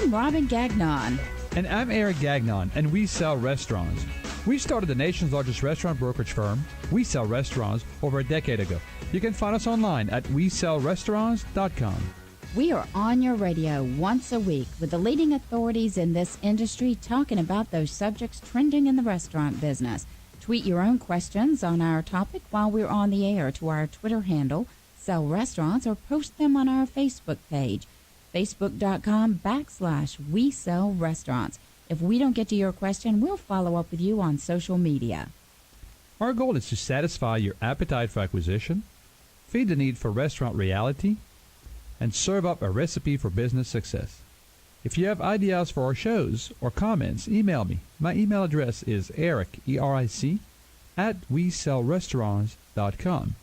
I'm Robin Gagnon. And I'm Eric Gagnon, and we sell restaurants. We started the nation's largest restaurant brokerage firm, We Sell Restaurants, over a decade ago. You can find us online at WeSellRestaurants.com. We are on your radio once a week with the leading authorities in this industry talking about those subjects trending in the restaurant business. Tweet your own questions on our topic while we're on the air to our Twitter handle, Sell Restaurants, or post them on our Facebook page, Facebook.com/We Sell Restaurants. If we don't get to your question, we'll follow up with you on social media. Our goal is to satisfy your appetite for acquisition, feed the need for restaurant reality, and serve up a recipe for business success. If you have ideas for our shows or comments, email me. My email address is eric, E-R-I-C, at WeSellRestaurants.com.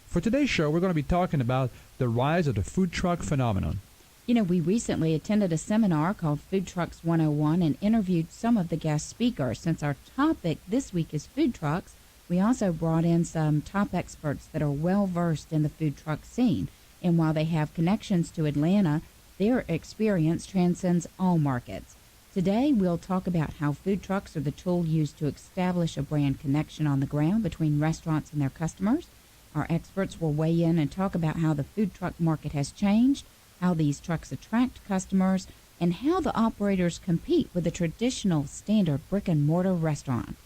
For today's show, we're going to be talking about the rise of the food truck phenomenon. You know, we recently attended a seminar called Food Trucks 101 and interviewed some of the guest speakers. Since our topic this week is food trucks, we also brought in some top experts that are well-versed in the food truck scene. And while they have connections to Atlanta, their experience transcends all markets. Today, we'll talk about how food trucks are the tool used to establish a brand connection on the ground between restaurants and their customers. Our experts will weigh in and talk about how the food truck market has changed, how these trucks attract customers, and how the operators compete with the traditional standard brick-and-mortar restaurant.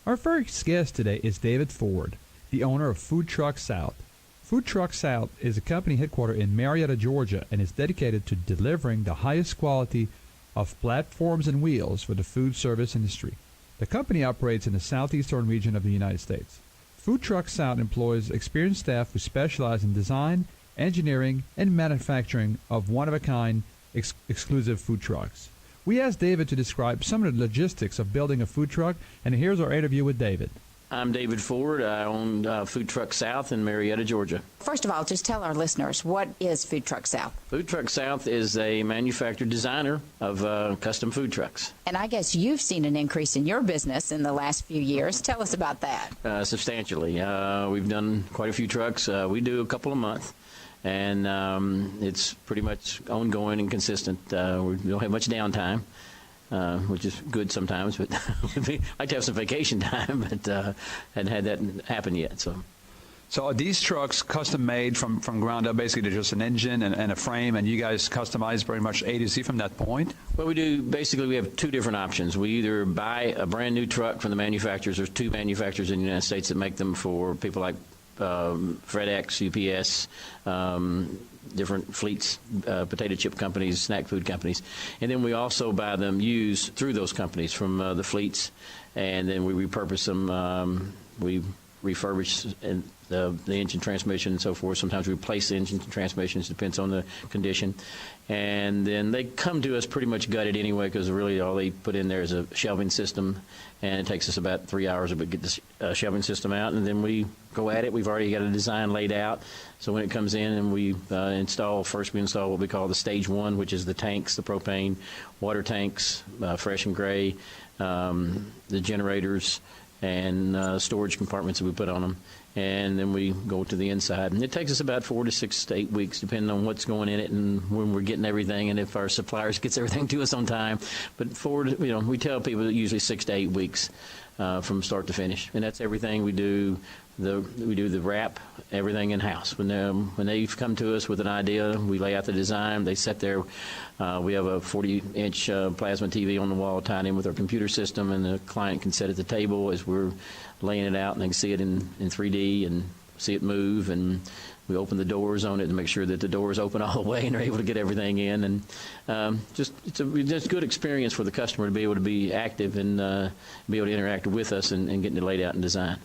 Our first guest today is David Ford, the owner of Food Truck South. Food Truck South is a company headquartered in Marietta, Georgia, and is dedicated to delivering the highest quality of platforms and wheels for the food service industry. The company operates in the southeastern region of the United States. Food Truck South employs experienced staff who specialize in design, engineering, and manufacturing of one-of-a-kind exclusive food trucks. We asked David to describe some of the logistics of building a food truck, and here's our interview with David. I'm David Ford. I own Food Truck South in Marietta, Georgia. First of all, just tell our listeners, what is Food Truck South? Food Truck South is a manufacturer designer of custom food trucks. And I guess you've seen an increase in your business in the last few years. Tell us about that. Substantially. We've done quite a few trucks. We do a couple a month, and it's pretty much ongoing and consistent. We don't have much downtime. Which is good sometimes, but I'd like to have some vacation time, but hadn't had that happen yet. So are these trucks custom made from ground up? Basically, they're just an engine and a frame, and you guys customize pretty much A to Z from that point? Well, we do. Basically, we have two different options. We either buy a brand new truck from the manufacturers. There's two manufacturers in the United States that make them for people like FedEx, UPS, different fleets, potato chip companies, snack food companies. And then we also buy them used through those companies from the fleets, and then we repurpose them. We refurbish the engine, transmission, and so forth. Sometimes we replace the engine and transmissions, depends on the condition. And then they come to us pretty much gutted anyway, because really all they put in there is a shelving system, and it takes us about 3 hours to get the shelving system out, and then we go at it. We've already got a design laid out, so when it comes in and we install what we call the stage one, which is the tanks, the propane, water tanks, fresh and gray, the generators, and storage compartments that we put on them. And then we go to the inside. And it takes us about 4 to 6 to 8 weeks, depending on what's going in it and when we're getting everything, and if our suppliers gets everything to us on time. But we tell people that usually 6 to 8 weeks from start to finish. And that's everything we do. We do the wrap, everything in-house. When they come to us with an idea, we lay out the design. They sit there. We have a 40-inch plasma TV on the wall tied in with our computer system, and the client can sit at the table as we're laying it out, and they can see it in 3D and see it move. And we open the doors on it to make sure that the doors open all the way and they're able to get everything in. And it's a good experience for the customer to be able to be active and be able to interact with us and getting it laid out and designed.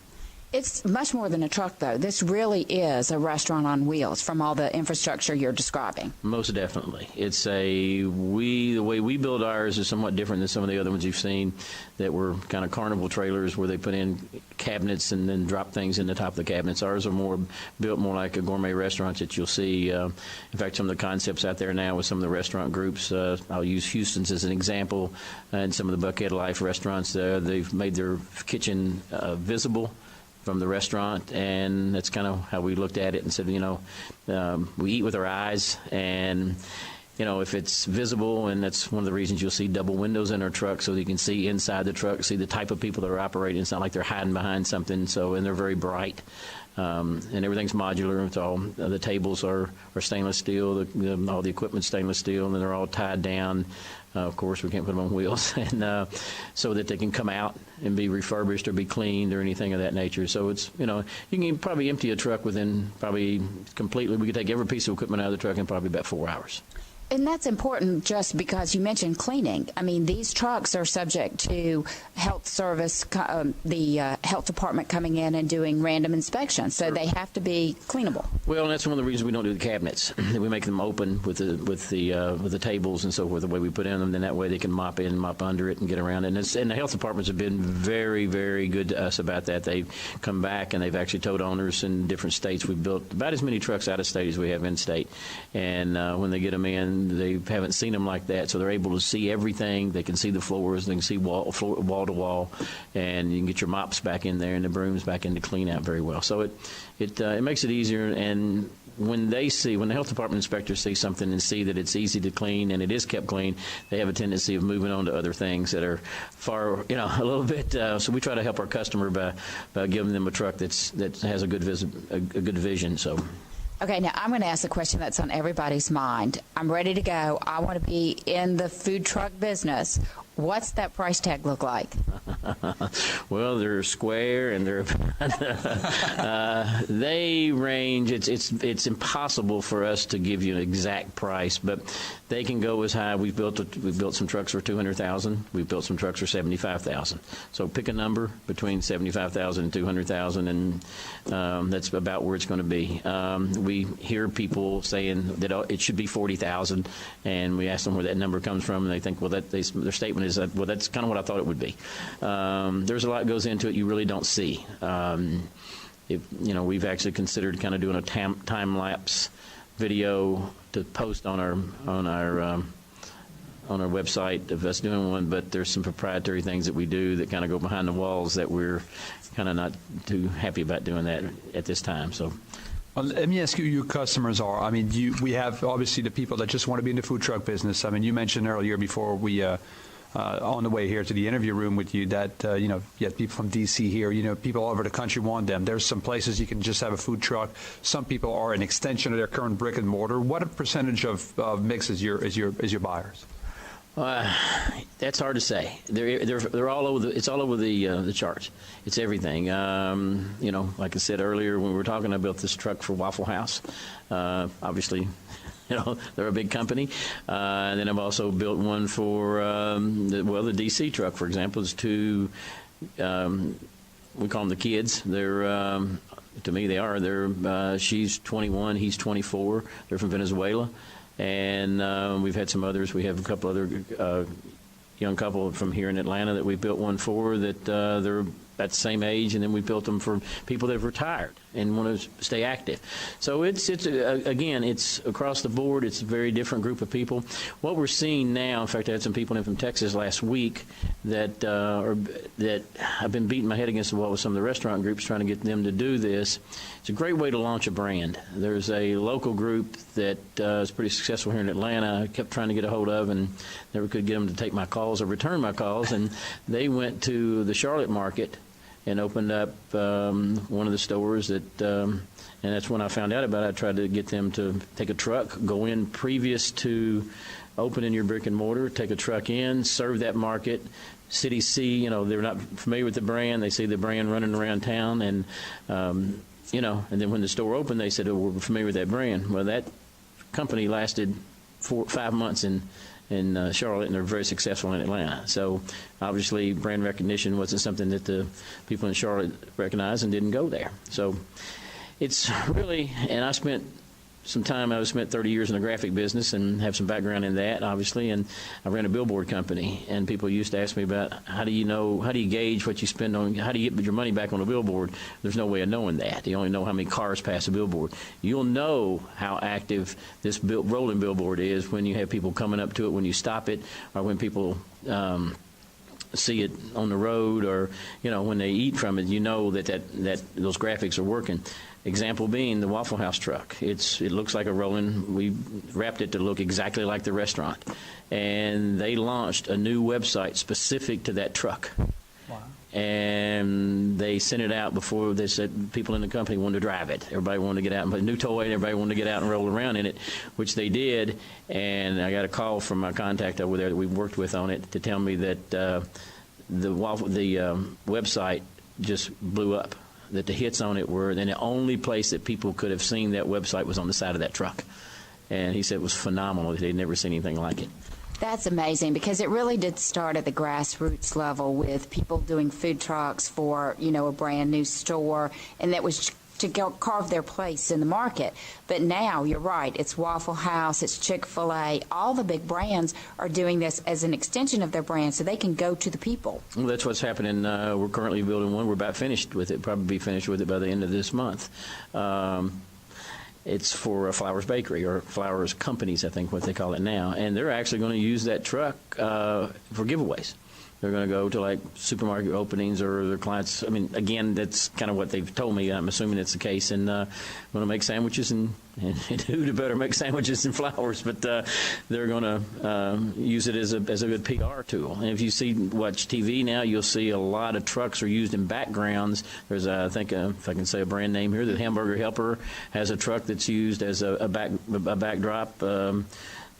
It's much more than a truck, though. This really is a restaurant on wheels from all the infrastructure you're describing. Most definitely. The way we build ours is somewhat different than some of the other ones you've seen that were kind of carnival trailers where they put in cabinets and then drop things in the top of the cabinets. Ours are built more like a gourmet restaurant that you'll see. In fact, some of the concepts out there now with some of the restaurant groups, I'll use Houston's as an example, and some of the Buckhead Life restaurants there, they've made their kitchen visible from the restaurant, and that's kind of how we looked at it and said, we eat with our eyes, and if it's visible, and that's one of the reasons you'll see double windows in our truck so you can see inside the truck, see the type of people that are operating. It's not like they're hiding behind something. And they're very bright. And everything's modular. It's all the tables are stainless steel. All the equipment's stainless steel, and they're all tied down. Of course, we can't put them on wheels, and so that they can come out and be refurbished or be cleaned or anything of that nature. So it's you can probably empty a truck within probably completely. We could take every piece of equipment out of the truck in probably about 4 hours. And that's important just because you mentioned cleaning. I mean, these trucks are subject to health service, the health department coming in and doing random inspections, so they have to be cleanable. Well, and that's one of the reasons we don't do the cabinets. We make them open with the tables and so forth, the way we put in them. Then that way they can mop in, mop under it, and get around it. And the health departments have been very, very good to us about that. They've come back and they've actually told owners in different states. We've built about as many trucks out of state as we have in state, and when they get them in, they haven't seen them like that, so they're able to see everything. They can see the floors, they can see wall to wall, and you can get your mops back in there and the brooms back in to clean out very well. So it makes it easier. And when the health department inspectors see something and see that it's easy to clean and it is kept clean, they have a tendency of moving on to other things that are far, a little bit. So we try to help our customer by giving them a truck that has a good vision. So. Okay, now I'm going to ask a question that's on everybody's mind. I'm ready to go. I want to be in the food truck business. What's that price tag look like? Well, they're square and they're they range. It's impossible for us to give you an exact price, but they can go as high. We've built some trucks for $200,000. We've built some trucks for $75,000. So pick a number between $75,000 and $200,000, and that's about where it's going to be. We hear people saying that it should be $40,000, and we ask them where that number comes from, and they think, well, their statement is that, well, that's kind of what I thought it would be. There's a lot that goes into it you really don't see. We've actually considered kind of doing a time lapse video to post on our website of us doing one, but there's some proprietary things that we do that kind of go behind the walls that we're kind of not too happy about doing that at this time. So. Well, let me ask you who your customers are. I mean, we have obviously the people that just want to be in the food truck business. I mean, you mentioned earlier before we on the way here to the interview room with you that you have people from D.C. here. People all over the country want them. There's some places you can just have a food truck. Some people are an extension of their current brick and mortar. What percentage of mix is your buyers? That's hard to say. They're all over it's all over the charts. It's everything. Like I said earlier when we were talking, I built this truck for Waffle House. Obviously, they're a big company. And then I've also built one for the DC truck, for example. Is two. We call them the kids. They're to me they are. They're she's 21, he's 24. They're from Venezuela. And we've had some others. We have a couple other young couple from here in Atlanta that we built one for that they're at the same age, and then we built them for people that have retired and want to stay active. So it's across the board. It's a very different group of people. What we're seeing now, in fact, I had some people in from Texas last week that I've been beating my head against the wall with some of the restaurant groups trying to get them to do this. It's a great way to launch a brand. There's a local group that is pretty successful here in Atlanta. I kept trying to get a hold of and never could get them to take my calls or return my calls, and they went to the Charlotte market and opened up one of the stores and that's when I found out about it. I tried to get them to take a truck, go in previous to opening your brick and mortar, take a truck in, serve that market. Cities see, they're not familiar with the brand. They see the brand running around town, and and then when the store opened, they said, "Oh, we're familiar with that brand." Well, that company lasted 5 months in Charlotte, and they're very successful in Atlanta. So obviously brand recognition wasn't something that the people in Charlotte recognized and didn't go there. So it's really, and I spent 30 years in the graphic business and have some background in that, obviously, and I ran a billboard company, and people used to ask me about how do you gauge what you spend on, how do you get your money back on a billboard? There's no way of knowing that. You only know how many cars pass a billboard. You'll know how active this rolling billboard is when you have people coming up to it when you stop it, or when people see it on the road, or when they eat from it, that those graphics are working. Example being the Waffle House truck. It looks like a rolling. We wrapped it to look exactly like the restaurant, and they launched a new website specific to that truck. Wow. And they sent it out before they said people in the company wanted to drive it. Everybody wanted to get out and put a new toy, and everybody wanted to get out and roll around in it, which they did. And I got a call from my contact over there that we worked with on it to tell me that the website just blew up. That the hits on it were, and the only place that people could have seen that website was on the side of that truck. And he said it was phenomenal. They'd never seen anything like it. That's amazing, because it really did start at the grassroots level with people doing food trucks for, a brand new store, and that was to go carve their place in the market. But now, you're right, it's Waffle House, it's Chick-fil-A, all the big brands are doing this as an extension of their brand so they can go to the people. Well, that's what's happening. We're currently building one. We're about finished with it, probably be finished with it by the end of this month. It's for Flowers Bakery, or Flowers Companies, I think what they call it now. And they're actually going to use that truck for giveaways. They're going to go to like supermarket openings or their clients. I mean, again, that's kind of what they've told me. I'm assuming it's the case. And going to make sandwiches, and who better make sandwiches than Flowers? But they're going to use it as a good PR tool. And if you watch TV now, you'll see a lot of trucks are used in backgrounds. There's, I think, if I can say a brand name here, the Hamburger Helper has a truck that's used as a backdrop.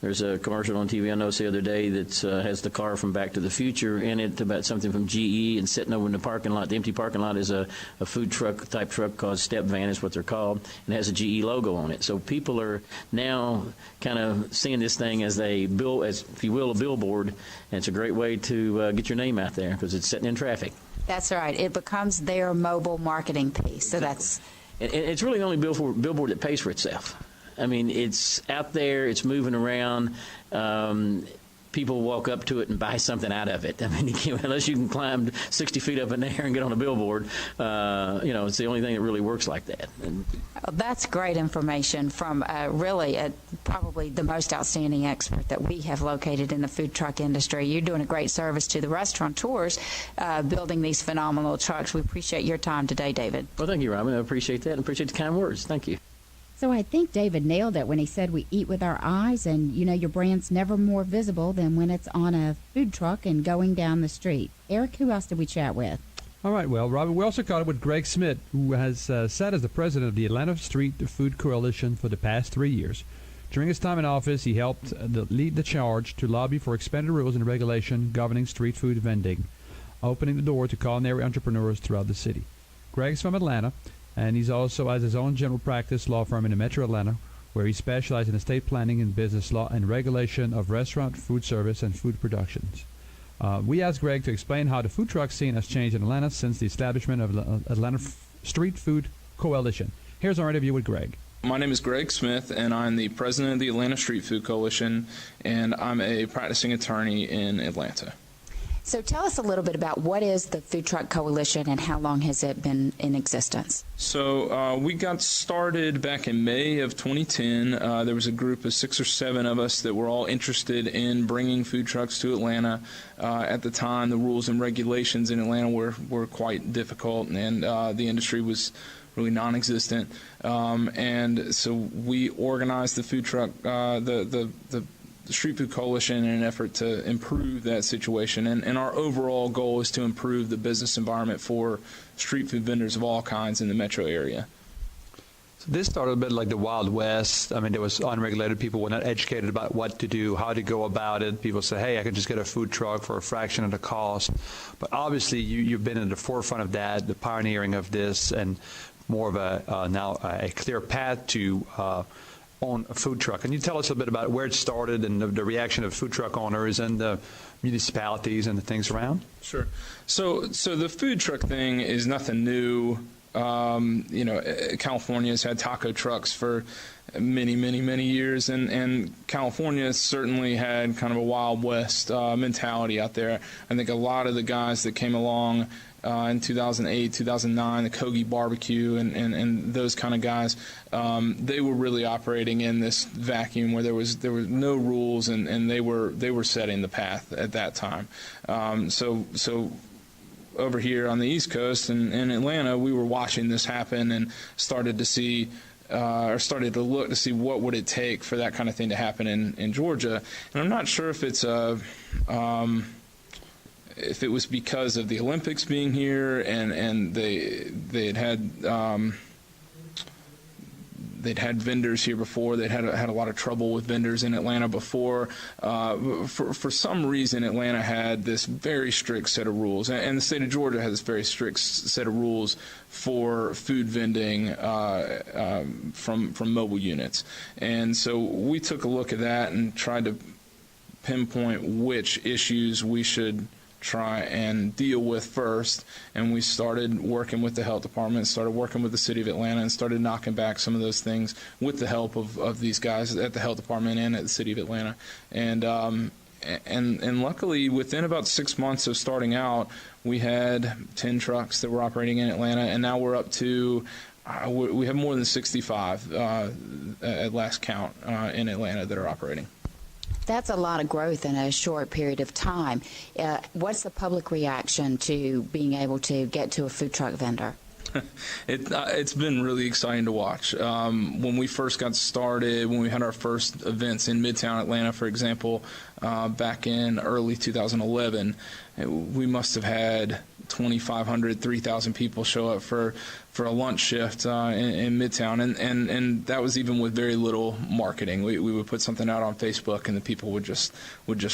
There's a commercial on TV I noticed the other day that has the car from Back to the Future in it, about something from GE, and sitting over in the parking lot. The empty parking lot is a food truck type truck called Step Van is what they're called, and it has a GE logo on it. So people are now kind of seeing this thing as if you will, a billboard, and it's a great way to get your name out there because it's sitting in traffic. That's right. It becomes their mobile marketing piece. So that's... And it's really the only billboard that pays for itself. I mean, it's out there, it's moving around. People walk up to it and buy something out of it. I mean, unless you can climb 60 feet up in the air and get on a billboard, it's the only thing that really works like that. That's great information from probably the most outstanding expert that we have located in the food truck industry. You're doing a great service to the restaurateurs building these phenomenal trucks. We appreciate your time today, David. Well, thank you, Robin. I appreciate that and appreciate the kind words. Thank you. So I think David nailed it when he said we eat with our eyes, and your brand's never more visible than when it's on a food truck and going down the street. Eric, who else did we chat with? All right, well, Robin, we also caught up with Greg Smith, who has sat as the president of the Atlanta Street Food Coalition for the past 3 years. During his time in office, he helped lead the charge to lobby for expanded rules and regulation governing street food vending, opening the door to culinary entrepreneurs throughout the city. Greg's from Atlanta, and he's also has his own general practice law firm in the Metro Atlanta, where he specializes in estate planning and business law and regulation of restaurant, food service, and food productions. We asked Greg to explain how the food truck scene has changed in Atlanta since the establishment of the Atlanta Street Food Coalition. Here's our interview with Greg. My name is Greg Smith, and I'm the president of the Atlanta Street Food Coalition, and I'm a practicing attorney in Atlanta. So tell us a little bit about what is the Food Truck Coalition and how long has it been in existence? So we got started back in May of 2010. There was a group of 6 or 7 of us that were all interested in bringing food trucks to Atlanta. At the time, the rules and regulations in Atlanta were quite difficult, and the industry was really non-existent. And so we organized the food truck, the Street Food Coalition in an effort to improve that situation. And our overall goal is to improve the business environment for street food vendors of all kinds in the metro area. So this started a bit like the Wild West. I mean, there was unregulated. People were not educated about what to do, how to go about it. People say, hey, I could just get a food truck for a fraction of the cost. But obviously, you've been in the forefront of that, the pioneering of this, and more of a clear path to own a food truck. Can you tell us a bit about where it started and the reaction of food truck owners and the municipalities and the things around? Sure. So the food truck thing is nothing new. California has had taco trucks for many years, and California certainly had kind of a Wild West mentality out there. I think a lot of the guys that came along in 2008, 2009, the Kogi Barbecue and those kind of guys, they were really operating in this vacuum where there was no rules, and they were setting the path at that time. So over here on the East Coast and in Atlanta, we were watching this happen and started to look to see what would it take for that kind of thing to happen in Georgia. And I'm not sure if it's if it was because of the Olympics being here and they'd had vendors here before. They'd had a lot of trouble with vendors in Atlanta before. For some reason, Atlanta had this very strict set of rules, and the state of Georgia has this very strict set of rules for food vending from mobile units. And so we took a look at that and tried to pinpoint which issues we should try and deal with first, and we started working with the health department, started working with the city of Atlanta, and started knocking back some of those things with the help of these guys at the health department and at the city of Atlanta. And luckily, within about 6 months of starting out, we had 10 trucks that were operating in Atlanta, and now we're up to we have more than 65 at last count in Atlanta that are operating. That's a lot of growth in a short period of time. What's the public reaction to being able to get to a food truck vendor? It's been really exciting to watch. When we first got started, when we had our first events in Midtown Atlanta, for example, back in early 2011, we must have had 2,500, 3,000 people show up for a lunch shift in Midtown, and that was even with very little marketing. We would put something out on Facebook, and the people would just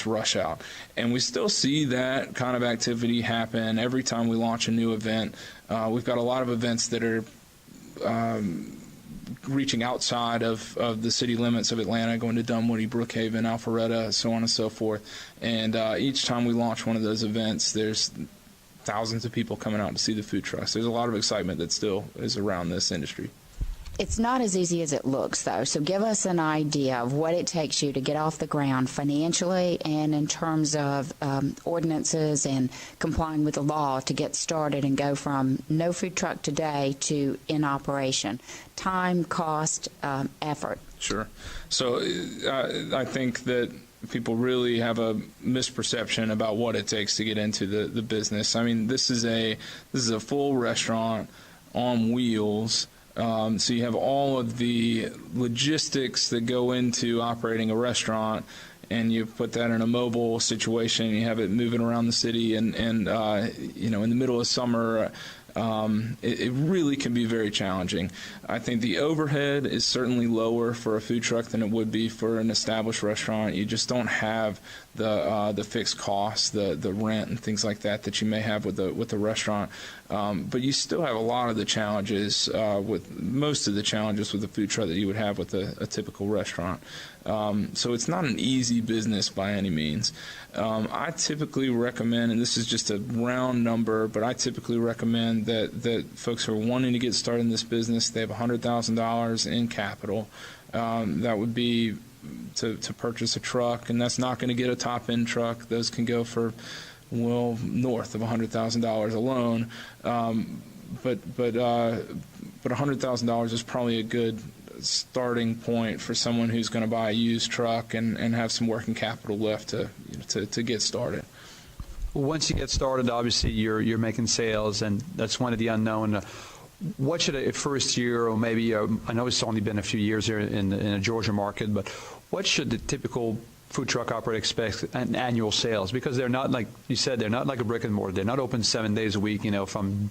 rush out. And we still see that kind of activity happen every time we launch a new event. We've got a lot of events that are reaching outside of the city limits of Atlanta, going to Dunwoody, Brookhaven, Alpharetta, so on and so forth. And each time we launch one of those events, there's thousands of people coming out to see the food trucks. There's a lot of excitement that still is around this industry. It's not as easy as it looks, though. So give us an idea of what it takes you to get off the ground financially and in terms of ordinances and complying with the law to get started and go from no food truck today to in operation. Time, cost, effort. Sure. So I think that people really have a misperception about what it takes to get into the business. I mean, this is a full restaurant on wheels. So you have all of the logistics that go into operating a restaurant, and you put that in a mobile situation. You have it moving around the city, and in the middle of summer, it really can be very challenging. I think the overhead is certainly lower for a food truck than it would be for an established restaurant. You just don't have the fixed costs, the rent and things like that you may have with the restaurant. But you still have a lot of the challenges, most of the challenges with a food truck that you would have with a typical restaurant. So it's not an easy business by any means. I typically recommend, and this is just a round number, but I typically recommend that folks who are wanting to get started in this business, they have $100,000 in capital. That would be to purchase a truck, and that's not going to get a top-end truck. Those can go for north of $100,000 alone. But $100,000 is probably a good starting point for someone who's going to buy a used truck and have some working capital left to get started. Well, once you get started, obviously you're making sales, and that's one of the unknown. What should a first year, or maybe I know it's only been a few years here in the Georgia market, but what should the typical food truck operator expect in annual sales? Because they're not, like you said, they're not like a brick and mortar. They're not open 7 days a week, from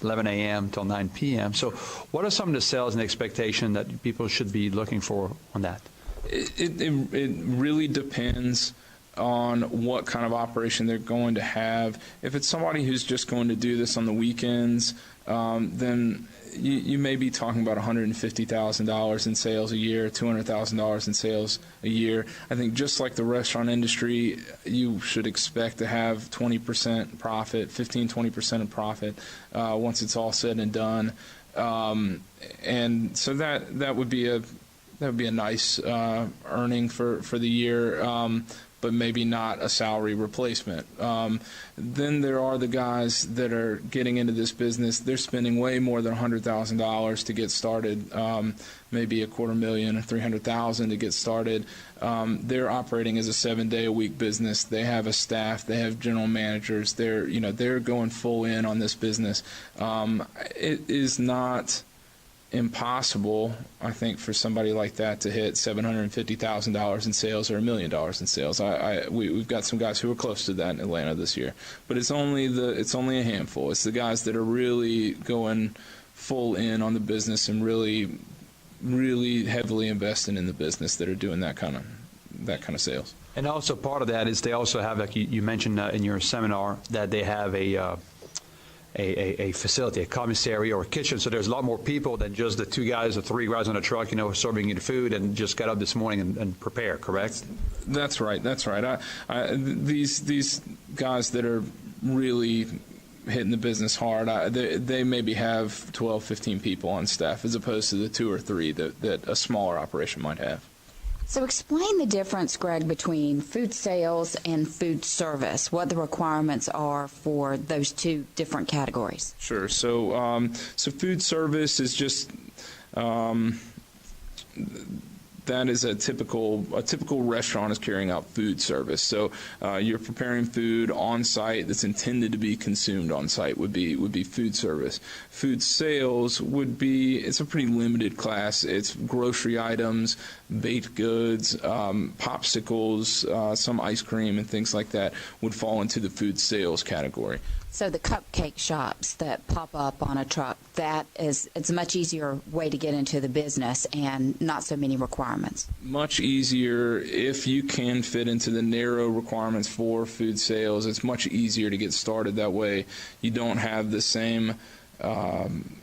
11 a.m. till 9 p.m. So what are some of the sales and expectation that people should be looking for on that? It really depends on what kind of operation they're going to have. If it's somebody who's just going to do this on the weekends, then you may be talking about $150,000 in sales a year, $200,000 in sales a year. I think just like the restaurant industry, you should expect to have 20% profit, 15-20% of profit once it's all said and done. And so that would be a nice earning for the year. but maybe not a salary replacement. Then there are the guys that are getting into this business. They're spending way more than $100,000 to get started, maybe $250,000 or $300,000 to get started. They're operating as a 7-day-a-week business. They have a staff. They have general managers. They're going full in on this business. It is not impossible, I think, for somebody like that to hit $750,000 in sales or $1 million in sales. We've got some guys who are close to that in Atlanta this year, but it's only a handful. It's the guys that are really going full in on the business and really heavily investing in the business that are doing that kind of sales. And also part of that is they also have, like you mentioned in your seminar, that they have a facility, a commissary or a kitchen. So there's a lot more people than just the 2 guys or 3 guys on a truck, serving you the food and just got up this morning and prepare, correct? That's right. These guys that are really hitting the business hard, they maybe have 12, 15 people on staff as opposed to the 2 or 3 that a smaller operation might have. So explain the difference, Greg, between food sales and food service, what the requirements are for those 2 different categories. Sure. So food service is just that is a typical restaurant is carrying out food service. So you're preparing food on site that's intended to be consumed on site would be food service. Food sales it's a pretty limited class. It's grocery items, baked goods, popsicles, some ice cream and things like that would fall into the food sales category. So the cupcake shops that pop up on a truck, it's a much easier way to get into the business and not so many requirements. Much easier if you can fit into the narrow requirements for food sales. It's much easier to get started that way. You don't have the same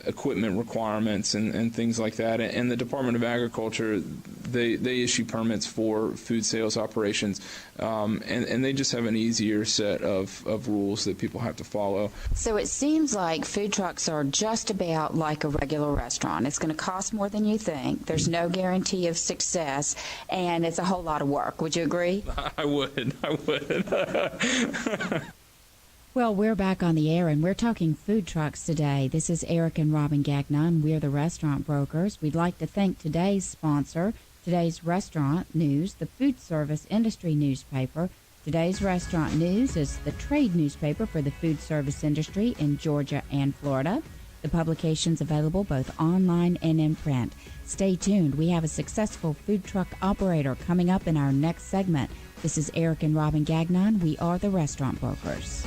equipment requirements and things like that. And the Department of Agriculture, they issue permits for food sales operations, and they just have an easier set of rules that people have to follow. So it seems like food trucks are just about like a regular restaurant. It's going to cost more than you think. There's no guarantee of success, and it's a whole lot of work. Would you agree? I would. Well, we're back on the air, and we're talking food trucks today. This is Eric and Robin Gagnon. We're the Restaurant Brokers. We'd like to thank today's sponsor, Today's Restaurant News, the food service industry newspaper. Today's Restaurant News is the trade newspaper for the food service industry in Georgia and Florida. The publication's available both online and in print. Stay tuned. We have a successful food truck operator coming up in our next segment. This is Eric and Robin Gagnon. We are the Restaurant Brokers.